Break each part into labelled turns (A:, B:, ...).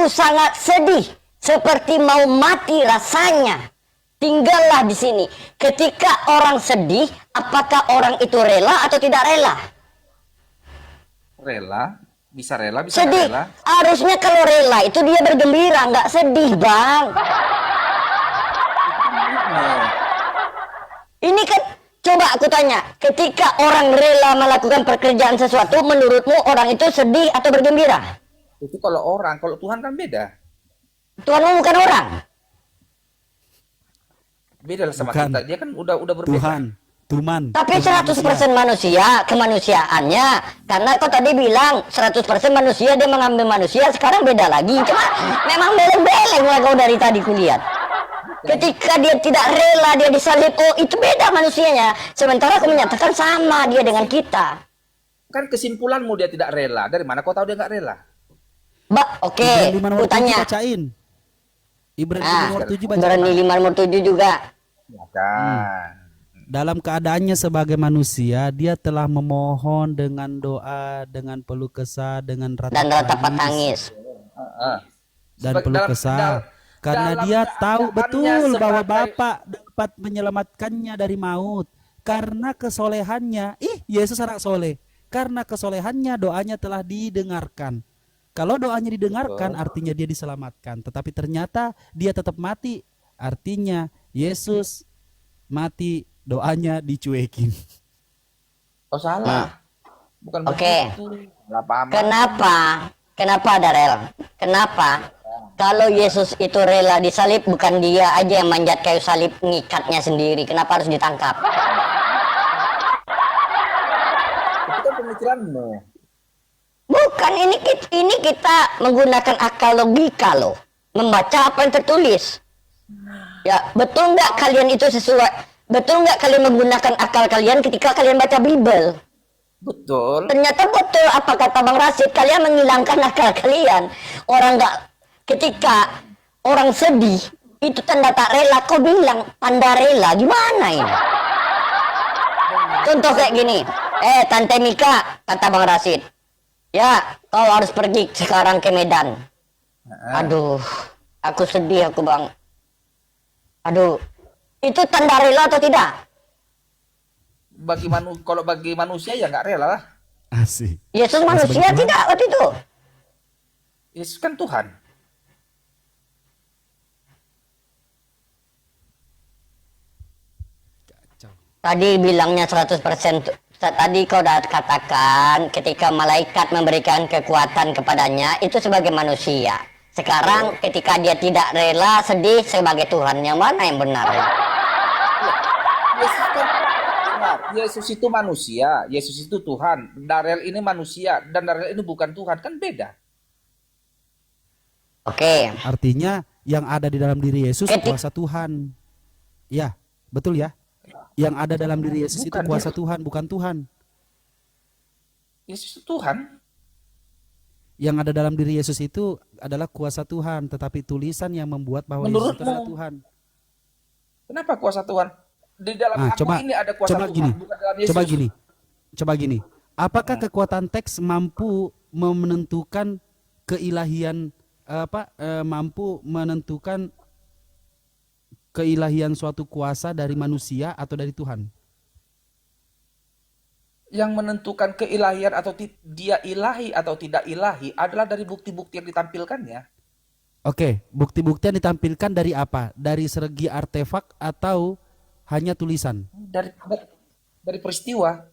A: sangat sedih, seperti mau mati rasanya. Tinggallah di sini. Ketika orang sedih, apakah orang itu rela atau tidak rela?
B: Rela, bisa nggak
A: Sedih.
B: rela.
A: Harusnya kalau rela itu dia bergembira, nggak sedih, Bang.
B: Nah,
A: Ini kan, coba aku tanya, ketika orang rela melakukan pekerjaan sesuatu, menurutmu orang itu sedih atau bergembira?
B: itu kalau orang, kalau Tuhan kan beda.
A: Tuhanmu bukan orang.
B: Beda lah sama
C: Bukan.
B: kita. Dia kan udah berbeda.
C: Tuhan, Tuman.
A: Tapi
C: Tuhan
A: 100% manusia, kemanusiaannya. Karena kau tadi bilang 100% manusia, dia mengambil manusia, sekarang beda lagi. Cuma memang beleng-beleng lah kau dari tadi kulihat. Ketika dia tidak rela, dia disalib, oh itu beda manusianya. Sementara aku menyatakan sama dia dengan kita.
B: Kan kesimpulanmu dia tidak rela. Dari mana kau tahu dia nggak rela?
A: Oke,
C: Ibrani 5
A: aku
C: nomor 7
A: tanya.
C: bacain. Ibrani
A: Nah,
C: nomor 7 bacain.
A: Ibrani 5 nomor 7 juga.
B: Ya kan.
C: Dalam keadaannya sebagai manusia, dia telah memohon dengan doa, dengan peluh kesah, dengan
A: Dan ratapan tangis.
B: Heeh.
C: dan
B: Sebagai-
C: peluh
B: dalam-
C: kesah.
B: dal-
C: Karena
B: dalam
C: dia tahu
B: keadaannya
C: betul bahwa
B: sebagai-
C: Bapa dapat menyelamatkannya dari maut. Karena kesolehannya, Yesus anak soleh. Karena kesolehannya doanya telah didengarkan. Kalau doanya didengarkan, artinya dia diselamatkan. Tetapi ternyata dia tetap mati. Artinya Yesus mati, doanya dicuekin.
B: Oh salah. Bukan
A: Oke.
B: begitu. Salah paham.
A: Kenapa? Kenapa Darel? Kenapa? Kalau Yesus itu rela disalib, bukan dia aja yang manjat kayu salib ngikatnya sendiri. Kenapa harus ditangkap?
B: Itu kan pemikiranmu.
A: Bukan, ini kita menggunakan akal logika loh. Membaca apa yang tertulis. Ya, betul nggak kalian itu sesuai? Betul nggak kalian menggunakan akal kalian ketika kalian baca Bible?
B: Betul.
A: Ternyata betul apa kata Bang Rasid, kalian menghilangkan akal kalian. Orang nggak, ketika orang sedih itu tanda tak rela, kau bilang tanda rela, gimana ini? Contoh kayak gini, Tante Mika, kata Bang Rasid, ya kau harus pergi sekarang ke Medan. Aduh, aku sedih aku Bang. Aduh, itu tanda rela atau tidak?
B: Kalau bagi manusia ya nggak rela lah.
C: Asik.
A: Yesus
C: Nah,
A: manusia
C: sebagai Tuhan,
A: tidak waktu itu.
B: Yesus kan Tuhan.
C: Kacau.
A: Tadi bilangnya 100%. Tadi kau udah katakan ketika malaikat memberikan kekuatan kepadanya itu sebagai manusia. Sekarang ketika dia tidak rela, sedih sebagai Tuhan. Yang mana yang benar?
B: Yesus kan ingat, Yesus itu manusia, Yesus itu Tuhan. Darel ini manusia dan Darel ini bukan Tuhan, kan beda.
A: Oke.
C: Artinya yang ada di dalam diri Yesus
A: Ketik-
C: kuasa Tuhan. Ya, betul ya. Yang ada dalam diri Yesus itu
B: Bukan,
C: kuasa
B: dia-
C: Tuhan, bukan Tuhan.
B: Yesus itu Tuhan.
C: Yang ada dalam diri Yesus itu adalah kuasa Tuhan, tetapi tulisan yang membuat bahwa Yesus itu
B: Menurutmu?
C: adalah Tuhan.
B: Kenapa kuasa Tuhan? Di dalam
C: Ah,
B: aku ini ada kuasa
C: coba
B: Tuhan,
C: gini,
B: bukan dalam Yesus.
C: coba gini. Apakah kekuatan teks mampu menentukan keilahian mampu menentukan keilahian suatu kuasa dari manusia atau dari Tuhan?
B: Yang menentukan keilahian atau dia ilahi atau tidak ilahi adalah dari bukti-bukti yang ditampilkannya.
C: Oke, bukti-bukti yang ditampilkan dari apa? Dari segi artefak atau hanya tulisan?
B: Dari peristiwa.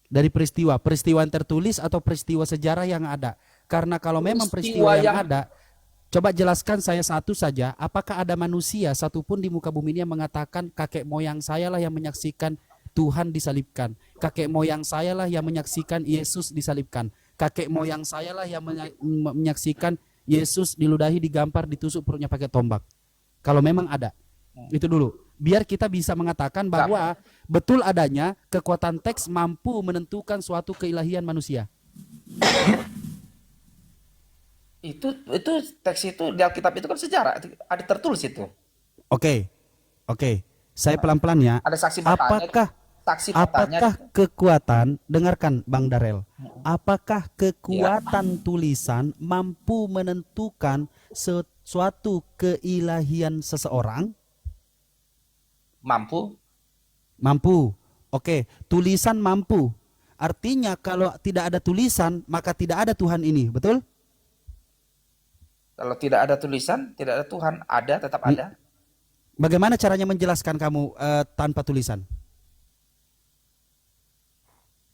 C: Dari peristiwa, peristiwa yang tertulis atau peristiwa sejarah yang ada. Karena kalau memang peristiwa
B: Peristiwa
C: yang
B: yang-
C: ada, coba jelaskan saya satu saja, apakah ada manusia satupun di muka bumi ini yang mengatakan kakek moyang saya lah yang menyaksikan Tuhan disalibkan, kakek moyang saya lah yang menyaksikan Yesus disalibkan, kakek moyang saya lah yang menyaksikan Yesus diludahi, digampar, ditusuk perutnya pakai tombak. Kalau memang ada, itu dulu. Biar kita bisa mengatakan bahwa betul adanya kekuatan teks mampu menentukan suatu keilahian manusia.
B: Itu teks itu di Alkitab itu kan sejarah, ada tertulis itu.
C: Oke, saya pelan-pelan ya.
B: Ada saksi matanya.
C: Apakah
B: saksi matanya.
C: Apakah kekuatan, dengarkan Bang Darel, apakah kekuatan tulisan mampu menentukan suatu keilahian seseorang?
B: Mampu?
C: Mampu. Oke, tulisan mampu. Artinya kalau tidak ada tulisan, maka tidak ada Tuhan ini, betul?
B: Kalau tidak ada tulisan, tidak ada Tuhan. Ada, tetap ada.
C: Bagaimana caranya menjelaskan kamu tanpa tulisan?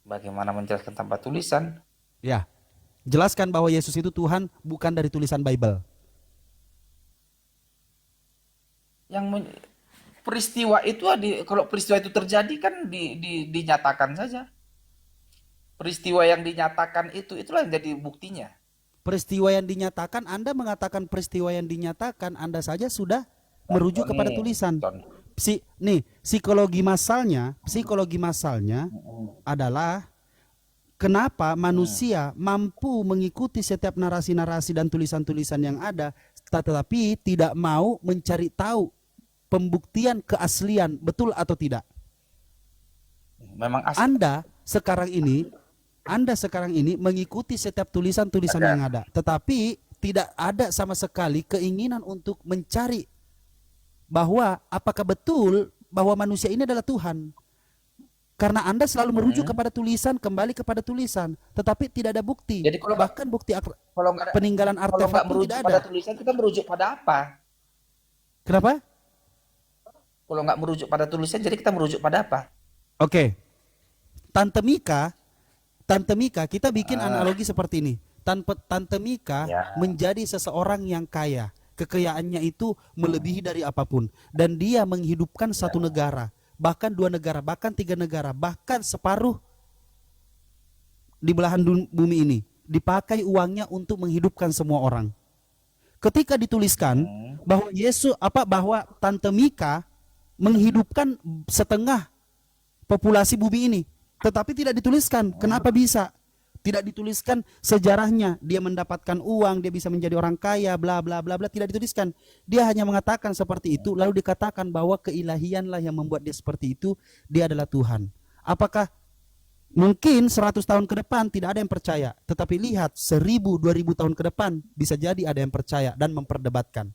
B: Bagaimana menjelaskan tanpa tulisan?
C: Ya, jelaskan bahwa Yesus itu Tuhan bukan dari tulisan Bible.
B: Peristiwa itu, kalau peristiwa itu terjadi kan dinyatakan saja. Peristiwa yang dinyatakan itulah yang jadi buktinya.
C: Peristiwa yang dinyatakan, Anda mengatakan peristiwa yang dinyatakan, Anda saja sudah merujuk kepada tulisan. Psikologi masalnya adalah kenapa manusia mampu mengikuti setiap narasi-narasi dan tulisan-tulisan yang ada, tetapi tidak mau mencari tahu pembuktian keaslian betul atau tidak.
B: Memang
C: Anda sekarang ini mengikuti setiap tulisan-tulisan yang ada, tetapi tidak ada sama sekali keinginan untuk mencari bahwa apakah betul bahwa manusia ini adalah Tuhan. Karena Anda selalu merujuk kepada tulisan, kembali kepada tulisan, tetapi tidak ada bukti.
B: Jadi
C: bahkan bukti peninggalan artefak
B: kalau nggak
C: pun
B: merujuk
C: tidak
B: pada
C: ada.
B: tulisan, kita merujuk pada apa?
C: Kenapa?
B: Kalau nggak merujuk pada tulisan, jadi kita merujuk pada apa?
C: Oke. Tante Mika, kita bikin analogi seperti ini. Tante Mika menjadi seseorang yang kaya. Kekayaannya itu melebihi dari apapun. Dan dia menghidupkan satu negara, bahkan 2 negara, bahkan 3 negara, bahkan separuh di belahan bumi ini. Dipakai uangnya untuk menghidupkan semua orang. Ketika dituliskan bahwa Tante Mika menghidupkan setengah populasi bumi ini, tetapi tidak dituliskan. Kenapa bisa? Tidak dituliskan sejarahnya, dia mendapatkan uang, dia bisa menjadi orang kaya, bla bla bla bla, tidak dituliskan. Dia hanya mengatakan seperti itu, lalu dikatakan bahwa keilahianlah yang membuat dia seperti itu, dia adalah Tuhan. Apakah mungkin 100 tahun ke depan tidak ada yang percaya, tetapi lihat 1000-2000 tahun ke depan bisa jadi ada yang percaya dan memperdebatkan.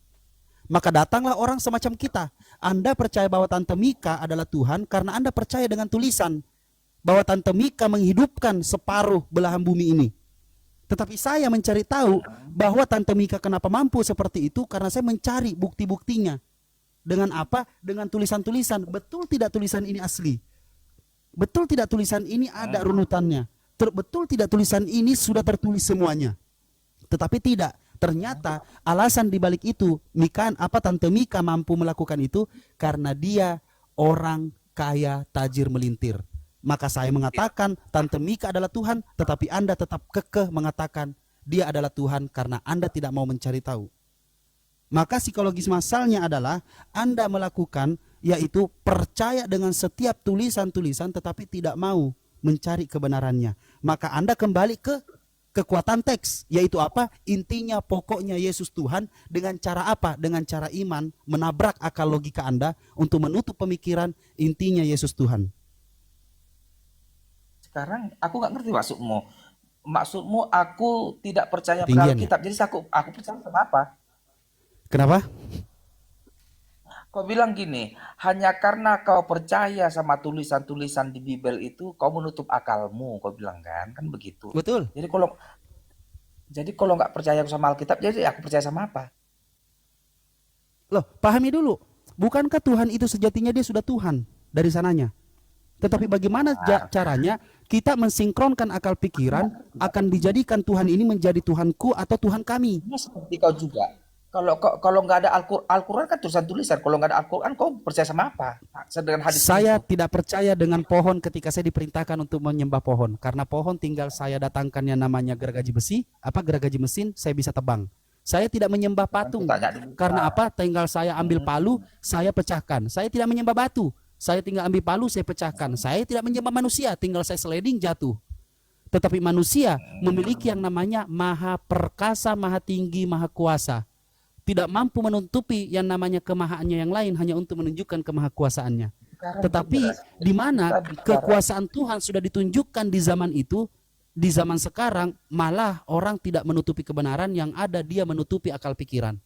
C: Maka datanglah orang semacam kita. Anda percaya bahwa Tante Mika adalah Tuhan karena Anda percaya dengan tulisan bahwa Tante Mika menghidupkan separuh belahan bumi ini. Tetapi saya mencari tahu bahwa Tante Mika kenapa mampu seperti itu, karena saya mencari bukti-buktinya. Dengan apa? Dengan tulisan-tulisan. Betul tidak tulisan ini asli? Betul tidak tulisan ini ada runutannya? Betul tidak tulisan ini sudah tertulis semuanya? Tetapi tidak. Ternyata alasan dibalik itu, Tante Mika mampu melakukan itu karena dia orang kaya tajir melintir. Maka saya mengatakan Tante Mika adalah Tuhan, tetapi Anda tetap kekeh mengatakan dia adalah Tuhan karena Anda tidak mau mencari tahu. Maka psikologis masalnya adalah Anda melakukan, yaitu percaya dengan setiap tulisan-tulisan tetapi tidak mau mencari kebenarannya. Maka Anda kembali ke kekuatan teks, yaitu apa? Intinya, pokoknya Yesus Tuhan. Dengan cara apa? Dengan cara iman menabrak akal logika Anda untuk menutup pemikiran intinya Yesus Tuhan.
B: Sekarang aku nggak ngerti maksudmu. Maksudmu aku tidak percaya pada Alkitab. Jadi aku percaya sama apa?
C: Kenapa?
B: Kau bilang gini, hanya karena kau percaya sama tulisan-tulisan di Bible itu, kau menutup akalmu. Kau bilang kan begitu.
C: Betul.
B: Jadi kalau nggak percaya sama Alkitab, jadi aku percaya sama apa?
C: Loh, pahami dulu. Bukankah Tuhan itu sejatinya dia sudah Tuhan dari sananya? Tetapi bagaimana caranya kita mensinkronkan akal pikiran akan dijadikan Tuhan ini menjadi Tuhanku atau Tuhan kami?
B: Seperti kau juga. Kalau nggak ada Al-Quran kan tulisan-tulisan. Kalau nggak ada Al-Quran, kau percaya sama apa? Dengan hadis
C: saya tidak percaya dengan pohon ketika saya diperintahkan untuk menyembah pohon. Karena pohon tinggal saya datangkan yang namanya gergaji mesin, saya bisa tebang. Saya tidak menyembah patung. Karena apa? Tinggal saya ambil palu, saya pecahkan. Saya tidak menyembah batu. Saya tinggal ambil palu, saya pecahkan. Saya tidak menyembah manusia, tinggal saya sliding jatuh. Tetapi manusia memiliki yang namanya maha perkasa, maha tinggi, maha kuasa. Tidak mampu menutupi yang namanya kemahaannya yang lain hanya untuk menunjukkan kemahakuasaannya.
B: Sekarang
C: Tetapi di mana
B: kita bicara
C: kekuasaan Tuhan sudah ditunjukkan di zaman itu, di zaman sekarang malah orang tidak menutupi kebenaran, yang ada dia menutupi akal pikiran.